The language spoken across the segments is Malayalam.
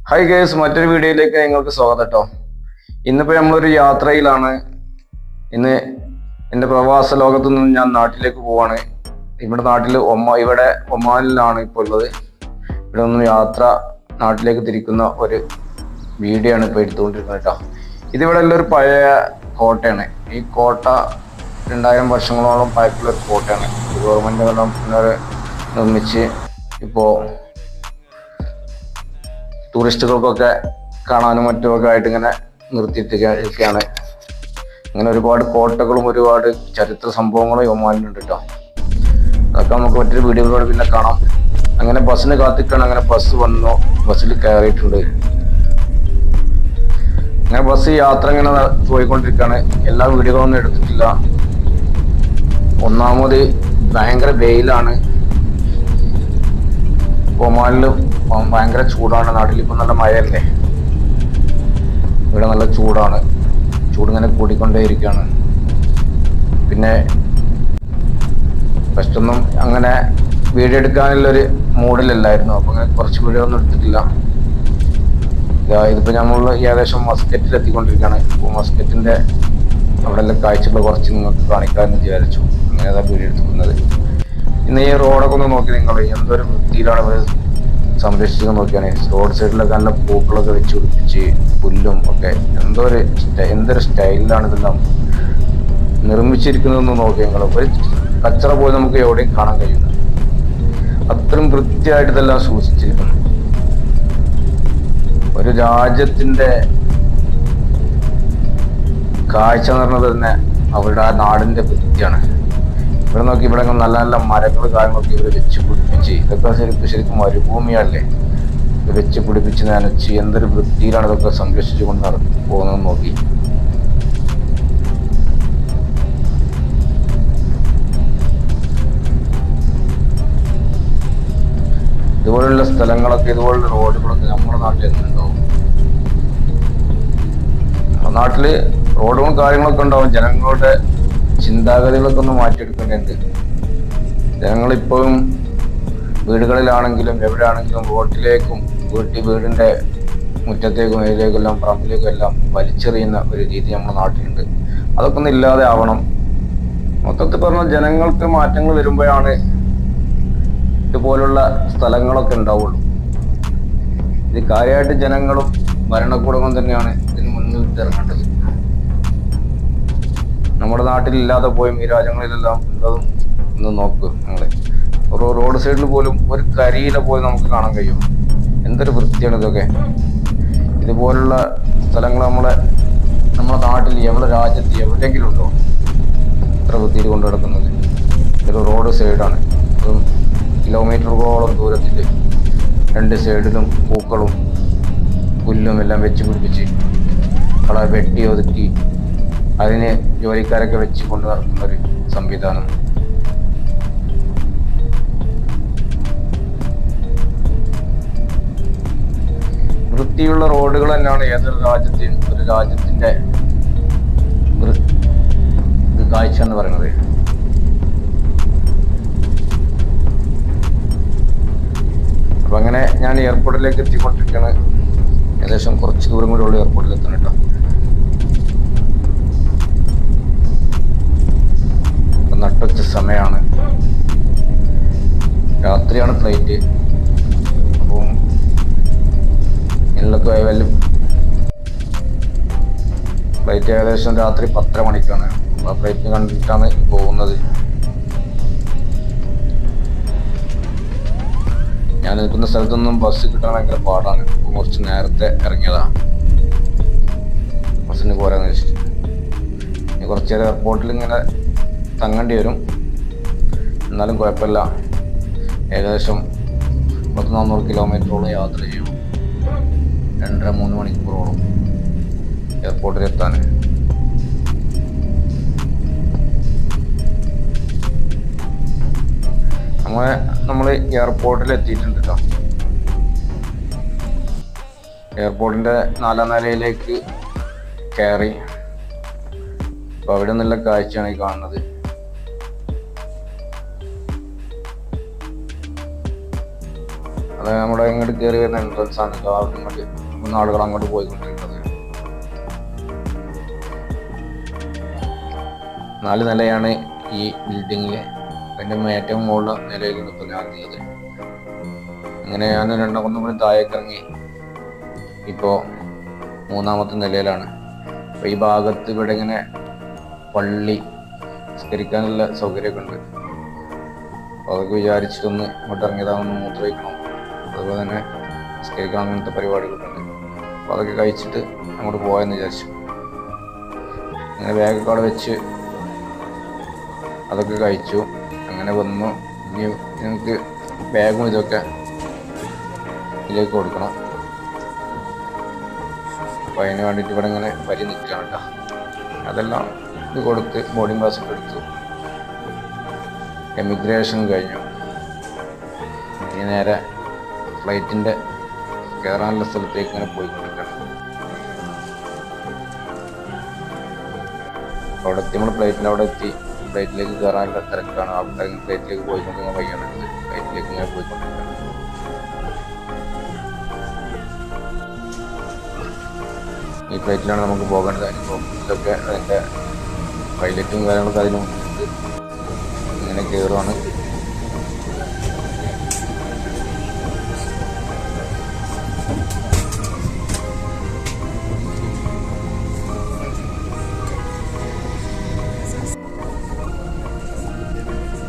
ഹായ് ഗേസ്, മറ്റൊരു വീഡിയോയിലേക്ക് നിങ്ങൾക്ക് സ്വാഗതം കേട്ടോ. ഇന്നിപ്പോൾ നമ്മളൊരു യാത്രയിലാണ്. ഇന്ന് എൻ്റെ പ്രവാസ ലോകത്തു നിന്നും ഞാൻ നാട്ടിലേക്ക് പോവാണ്. ഇവിടെ ഒമാനിലാണ് ഇപ്പോൾ ഉള്ളത്. ഇവിടെ നിന്ന് നാട്ടിലേക്ക് തിരിക്കുന്ന ഒരു വീഡിയോ ആണ് ഇപ്പോൾ എടുത്തുകൊണ്ടിരിക്കുന്നത് കേട്ടോ. ഇതിവിടെ ഉള്ളൊരു പഴയ കോട്ടയാണ്. ഈ കോട്ട 2000 വർഷങ്ങളോളം പഴക്കമുള്ള ഒരു കോട്ടയാണ്. ഗവൺമെൻറ് നിർമ്മിച്ച് ഇപ്പോൾ ടൂറിസ്റ്റുകൾക്കൊക്കെ കാണാനും മറ്റുമൊക്കെ ആയിട്ട് ഇങ്ങനെ നിർത്തിയിട്ടിരിക്കുകയാണ്. അങ്ങനെ ഒരുപാട് കോട്ടകളും ഒരുപാട് ചരിത്ര സംഭവങ്ങളും ഒമാനിലുണ്ട് കേട്ടോ. അതൊക്കെ നമുക്ക് മറ്റൊരു വീഡിയോയിലൂടെ പിന്നെ കാണാം. അങ്ങനെ ബസ്സിന് കാത്തിക്കാണ്. അങ്ങനെ ബസ് വന്നു, ബസ്സിൽ കയറിയിട്ടുണ്ട്. അങ്ങനെ ബസ് യാത്ര ഇങ്ങനെ പോയിക്കൊണ്ടിരിക്കുകയാണ്. എല്ലാ വീഡിയോകളൊന്നും എടുത്തിട്ടില്ല. ഒന്നാമത് ഭയങ്കര വെയിലാണ്. ഒമാനിൽ ഭയങ്കര ചൂടാണ്. നാട്ടിൽ ഇപ്പം നല്ല മഴയല്ലേ, ഇവിടെ നല്ല ചൂടാണ്. ചൂടിങ്ങനെ കൂടിക്കൊണ്ടേയിരിക്കുകയാണ്. പിന്നെ ഫസ്റ്റൊന്നും അങ്ങനെ വീഡിയോ എടുക്കാനുള്ളൊരു മൂഡിലല്ലായിരുന്നു. അപ്പം അങ്ങനെ കുറച്ച് വീഡിയോ ഒന്നും എടുത്തിട്ടില്ല. ഇതിപ്പോൾ നമ്മൾ ഏകദേശം മസ്കറ്റിൽ എത്തിക്കൊണ്ടിരിക്കുകയാണ്. ഇപ്പോൾ മസ്കറ്റിൻ്റെ അവിടെല്ലാം കാഴ്ചകൾ കുറച്ച് നിങ്ങൾക്ക് കാണിക്കാമെന്ന് വിചാരിച്ചു. അങ്ങനെ അതാ വീഡിയോ എടുക്കുന്നത്. ഇന്ന് ഈ റോഡൊക്കെ ഒന്ന് നോക്കി നിങ്ങൾ, എന്തൊരു വൃത്തിയിലാണ് ഇവർ സംരക്ഷിച്ച് നോക്കിയാണ്. റോഡ് സൈഡിലൊക്കെ നല്ല പൂക്കളൊക്കെ വെച്ച് പിടിപ്പിച്ച് പുല്ലും ഒക്കെ എന്തൊരു സ്റ്റൈലിലാണ് ഇതെല്ലാം നിർമ്മിച്ചിരിക്കുന്നതെന്ന് നോക്കി നിങ്ങൾ. ഒരു കച്ചറ പോലും നമുക്ക് എവിടെയും കാണാൻ കഴിയുന്നു. അത്രയും വൃത്തിയായിട്ട് ഇതെല്ലാം സൂക്ഷിച്ചിരിക്കുന്നു. ഒരു രാജ്യത്തിൻ്റെ കാഴ്ച എന്ന് പറഞ്ഞത് തന്നെ അവരുടെ ആ നാടിൻ്റെ വൃത്തിയാണ്. ഇവിടെ നോക്കി, ഇവിടെ നല്ല നല്ല മരങ്ങൾ കാര്യങ്ങളൊക്കെ ഇവർ വെച്ച് പിടിപ്പിച്ച്, ഇതൊക്കെ ശരിക്കും മരുഭൂമിയല്ലേ, വെച്ച് പിടിപ്പിച്ച് നനച്ച് എന്തൊരു വൃത്തിയിലാണ് ഇതൊക്കെ സംരക്ഷിച്ചു കൊണ്ട് പോകുന്നതെന്ന് നോക്കി. ഇതുപോലുള്ള സ്ഥലങ്ങളൊക്കെ, ഇതുപോലുള്ള റോഡുകളൊക്കെ നമ്മുടെ നാട്ടിൽ ഉണ്ടാവും. നമ്മുടെ നാട്ടില് റോഡുകളും കാര്യങ്ങളൊക്കെ ഉണ്ടാവും. ജനങ്ങളുടെ ചിന്താഗതികളൊക്കെ ഒന്ന് മാറ്റിയെടുക്കേണ്ടതുണ്ട്. ജനങ്ങളിപ്പോഴും വീടുകളിലാണെങ്കിലും എവിടെയാണെങ്കിലും റോഡിലേക്കും വീടിൻ്റെ മുറ്റത്തേക്കും അതിലേക്കും എല്ലാം പറമ്പിലേക്കും എല്ലാം വലിച്ചെറിയുന്ന ഒരു രീതി നമ്മുടെ നാട്ടിലുണ്ട്. അതൊക്കെ ഒന്നും ഇല്ലാതെ ആവണം. മൊത്തത്തിൽ പറഞ്ഞാൽ ജനങ്ങൾക്ക് മാറ്റങ്ങൾ വരുമ്പോഴാണ് ഇതുപോലുള്ള സ്ഥലങ്ങളൊക്കെ ഉണ്ടാവുള്ളൂ. ഇത് കാര്യമായിട്ട് ജനങ്ങളും ഭരണകൂടങ്ങളും തന്നെയാണ് ഇതിന് മുന്നിട്ട് ഇറങ്ങേണ്ടത്. നമ്മുടെ നാട്ടിലില്ലാതെ പോയും ഈ രാജ്യങ്ങളിലെല്ലാം ഉള്ളതും ഒന്ന് നോക്ക് നിങ്ങൾ. ഓരോ റോഡ് സൈഡിൽ പോലും ഒരു കരിയില പോലും നമുക്ക് കാണാൻ കഴിയും. എന്തൊരു വൃത്തിയാണ് ഇതൊക്കെ. ഇതുപോലുള്ള സ്ഥലങ്ങൾ നമ്മുടെ നാട്ടിൽ, നമ്മുടെ രാജ്യത്ത് എവിടെയെങ്കിലും ഉണ്ടോ ഇത്ര വൃത്തിയിൽ കൊണ്ടു നടക്കുന്നത്? ഒരു റോഡ് സൈഡാണ്, അതും കിലോമീറ്ററുകളോളം ദൂരത്തിൽ 2 സൈഡിലും പൂക്കളും പുല്ലും എല്ലാം വെച്ച് പിടിപ്പിച്ച് കള വെട്ടി ഒതുക്കി അതിന് ജോലിക്കാരൊക്കെ വെച്ച് കൊണ്ട് നടക്കുന്നൊരു സംവിധാനം. വൃത്തിയുള്ള റോഡുകൾ തന്നെയാണ് ഒരു രാജ്യത്തിൻ്റെ കാഴ്ച എന്ന് പറയുന്നത്. അപ്പം അങ്ങനെ ഞാൻ എയർപോർട്ടിലേക്ക് എത്തിക്കൊണ്ടിരിക്കുകയാണ്. ഏകദേശം കുറച്ച് ദൂരം കൂടെ ഉള്ള എയർപോർട്ടിൽ എത്തണം കേട്ടോ. നട്ടുച്ച സമയമാണ്, രാത്രിയാണ് ഫ്ലൈറ്റ്. അപ്പം ഇതിലൊക്കെ വല്ല ഫ്ലൈറ്റ് ഏകദേശം രാത്രി 10:30 മണിക്കാണ്. ആ ഫ്ലൈറ്റ് കണ്ടിട്ടാണ് പോകുന്നത്. ഞാൻ നിൽക്കുന്ന സ്ഥലത്തൊന്നും ബസ് കിട്ടാൻ ഭയങ്കര പാടാണ്. കുറച്ച് നേരത്തെ ഇറങ്ങിയതാണ് ബസ്സിന് പോരാന്ന് വെച്ചിട്ട്. ഇനി കുറച്ച് നേരം എയർപോർട്ടിൽ ഇങ്ങനെ തങ്ങേണ്ടി വരും. എന്നാലും കുഴപ്പമില്ല. ഏകദേശം 400 കിലോമീറ്ററോളം യാത്ര ചെയ്യും. 2.5-3 മണിക്കൂറോളം എയർപോർട്ടിൽ എത്താൻ. നമ്മൾ എയർപോർട്ടിൽ എത്തിയിട്ടുണ്ട് കേട്ടോ. എയർപോർട്ടിൻ്റെ 4ാം നിലയിലേക്ക് കയറി. അപ്പോൾ അവിടെ നിന്നുള്ള കാഴ്ചയാണ് ഈ കാണുന്നത്. അത് നമ്മുടെ ഇങ്ങോട്ട് കയറി വരുന്ന എൻട്രൻസ് ആണ്. ഇങ്ങോട്ട് മൂന്ന് ആളുകൾ അങ്ങോട്ട് പോയിക്കൊണ്ടിരിക്കുന്നത്. 4 നിലയാണ് ഈ ബിൽഡിങ്ങിൽ. അതിൻ്റെ ഏറ്റവും മുകളിൽ നിലയിലാണ് ഇപ്പോൾ ഞാൻ എത്തിയത്. അങ്ങനെ ഞാൻ ഒന്നും കൂടി താഴേക്ക് ഇറങ്ങി ഇപ്പോൾ 3ാമത്തെ നിലയിലാണ്. അപ്പോൾ ഈ ഭാഗത്ത് ഇവിടെ ഇങ്ങനെ പള്ളി നിസ്കരിക്കാനുള്ള സൗകര്യമൊക്കെ ഉണ്ട്. അപ്പോൾ അതൊക്കെ വിചാരിച്ചിട്ടൊന്ന് ഇങ്ങോട്ട് ഇറങ്ങിയതാണെന്ന് മൂത്രമൊഴിക്കണം, അതുപോലെ തന്നെ നിസ്കരിക്കണം, അങ്ങനത്തെ പരിപാടികളൊക്കെ ഉണ്ട്. അപ്പോൾ അതൊക്കെ കഴിച്ചിട്ട് അങ്ങോട്ട് പോകാമെന്ന് വിചാരിച്ചു. അങ്ങനെ ബാഗൊക്കെ അവിടെ വെച്ച് അതൊക്കെ കഴിച്ചു. അങ്ങനെ വന്നു. ഇനി ഞങ്ങൾക്ക് ബാഗും ഇതൊക്കെ ഇതിലേക്ക് കൊടുക്കണം. അപ്പോൾ അതിന് വേണ്ടിയിട്ട് ഇവിടെ ഇങ്ങനെ വരി നിൽക്കുകയാണ് കേട്ടോ. അതെല്ലാം ഇത് കൊടുത്ത് ബോർഡിംഗ് പാസ്സൊക്കെ എടുത്തു. എമിഗ്രേഷൻ കഴിഞ്ഞു. ഇനി നേരെ ഫ്ലൈറ്റിൻ്റെ കയറാനുള്ള സ്ഥലത്തേക്ക് ഇങ്ങനെ പോയിക്കൊണ്ടിരിക്കണം. അവിടെ എത്തി, നമ്മൾ ഫ്ലൈറ്റിൻ്റെ അവിടെ എത്തി. ഫ്ലൈറ്റിലേക്ക് കയറാനുള്ള തിരക്കാണ്. ആൾക്കാർ ഫ്ലൈറ്റിലേക്ക് പോയിക്കൊണ്ടിരിക്കുന്ന വഴിയാണ്. ഫ്ലൈറ്റിലേക്ക് ഇങ്ങനെ പോയിക്കൊണ്ടിരിക്കണം. ഈ ഫ്ലൈറ്റിലാണ് നമുക്ക് പോകേണ്ടത്. അനുഭവം ഇതൊക്കെ അതിൻ്റെ പൈലറ്റും കാര്യങ്ങളൊക്കെ അതിന് മുന്നിൽ ഇങ്ങനെ കയറുവാണ്.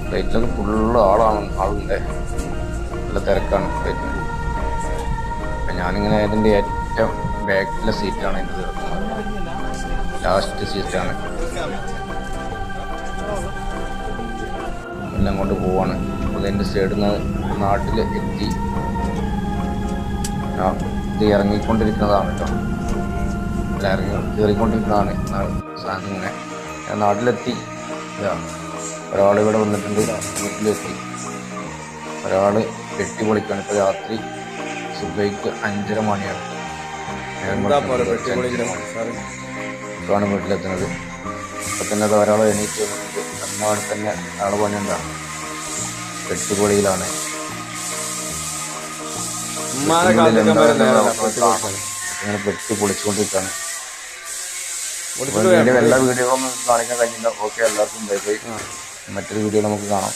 ഫ്ലൈറ്റിലൊക്കെ ഫുള്ള് ആളുണ്ട്. നല്ല തിരക്കാണ് ഫ്ലൈറ്റിൽ. അപ്പം ഞാനിങ്ങനെ അതിൻ്റെ ഏറ്റവും ബാക്കിലെ സീറ്റാണ് ഇത് കിടക്കുന്നത്. ലാസ്റ്റ് സീറ്റാണ്. എല്ലാം കൊണ്ട് പോവാണ്. അപ്പോൾ എൻ്റെ സൈഡിൽ നിന്ന് നാട്ടിൽ എത്തി. ഇത് ഇറങ്ങിക്കൊണ്ടിരിക്കുന്നതാണ് കേട്ടോ. കയറിക്കൊണ്ടിരിക്കുന്നതാണ് സാധനം. ഇങ്ങനെ ഞാൻ നാട്ടിലെത്തി. ഒരാൾ ഇവിടെ വന്നിട്ടുണ്ട്. വീട്ടിലെത്തി. ഒരാൾ വെട്ടി പൊളിക്കാണ്. ഇപ്പോൾ രാത്രി സുബൈക്ക് 5:30 മണിയാണ്. ഇപ്പോഴാണ് വീട്ടിലെത്തുന്നത്. ഇപ്പം തന്നെ അത് ഒരാൾ എണീറ്റ് വന്നിട്ടുണ്ട്. അന്നവിടെ തന്നെ ആളെ പണിയുണ്ടാണ്. വെട്ടുപൊളിയിലാണ്. ഇങ്ങനെ വെട്ടി പൊളിച്ചുകൊണ്ടിരിക്കുകയാണ്. എല്ലാ വീഡിയോകളൊന്നും കാണിക്കാൻ കഴിഞ്ഞില്ല. ഓക്കെ, എല്ലാവർക്കും ബൈ ബൈ. മറ്റൊരു വീഡിയോ നമുക്ക് കാണാം.